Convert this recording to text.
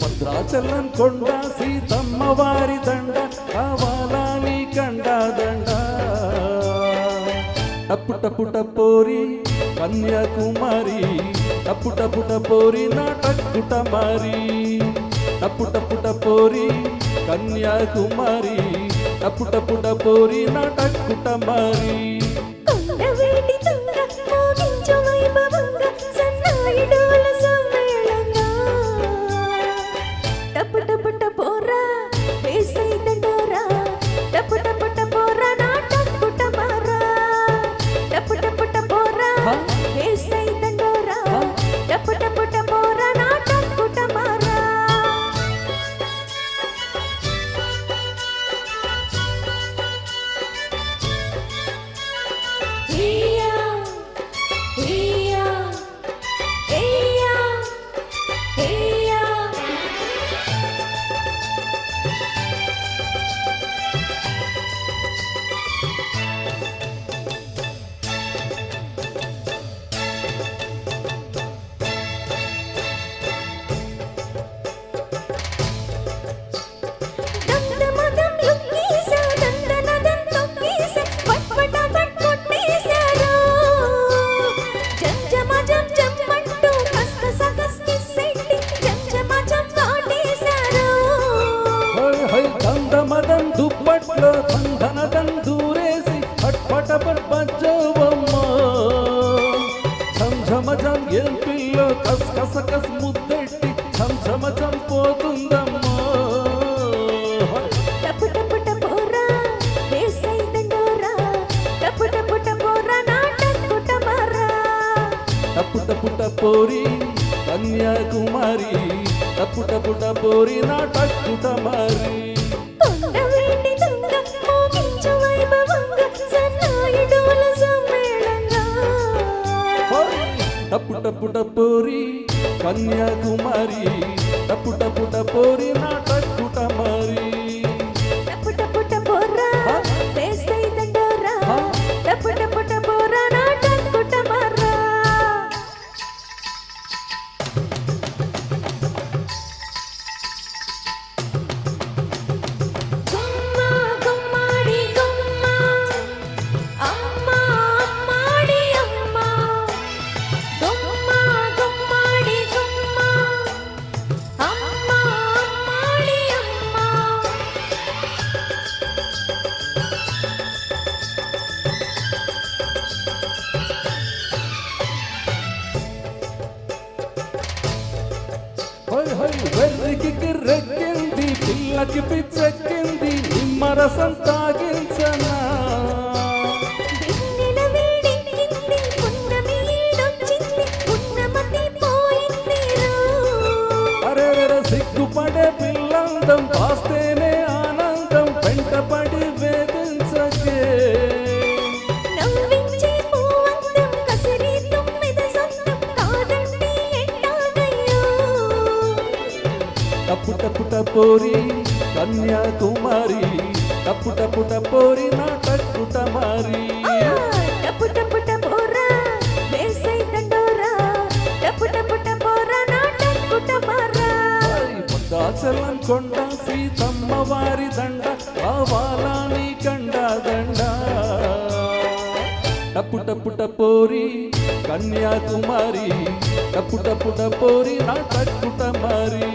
భద్రాచలం కొండ సీతమ్మ వారి దండ కావాలా నీ కండా దండ టప్పు టప్పు టపోరి కన్యాకుమారి టప్పు టప్పు టపోరి నా టక్కుట మారి టప్పు టప్పు టపోరి కన్యాకుమారి టప్పు టప్పు టపోరి నా టక్కుట మారి మదం దుప్పట్లో ధనదం దూరేసి పట్పటపట్పచ్చవమ్మ ఝంఝమజం ఏం పిల్లో కస్ కస కస్ ముద్దెట్టి ఝంఝమజం పోతుందమ్మ టపు టపు టపోరా వేసై దండోరా టపు టపు టపోరా నాటకుట మారా టపు టపు టపోరి కన్యాకుమారి టపు టపు టపోరి నాటకుట మారి టప్పు టప్పు టపోరి కన్యాకుమారి టప్పు టప్పు టపోరి నా టక్కుట మారి టపు టపు టపోరా వేసై దండోరా టపు టపు టపోరా నా టక్కుట మారా వెర్రికి కిర్రెక్కింది పిల్లకి పిచ్చెక్కింది నిమ్మరసం తాగించనా అరే సిగ్గుపడే పిల్లందం పాస్తేనే ఆనందం వెంటపడి వేధించకే టప్పు టప్పు టపోరి కన్యాకుమారి టప్పు టప్పు టపోరి నా టక్కుట మారి టపు టపు టపోరా వేసై దండోరా టపు టపు టపోరా నా టక్కుట మారా భద్రాచలం కొండ సీతమ్మ వారి దండ కావాలా నీ కండా దండ టప్పు టప్పు టపోరి కన్యాకుమారి టప్పు టప్పు టపోరి నా టక్కుట మారి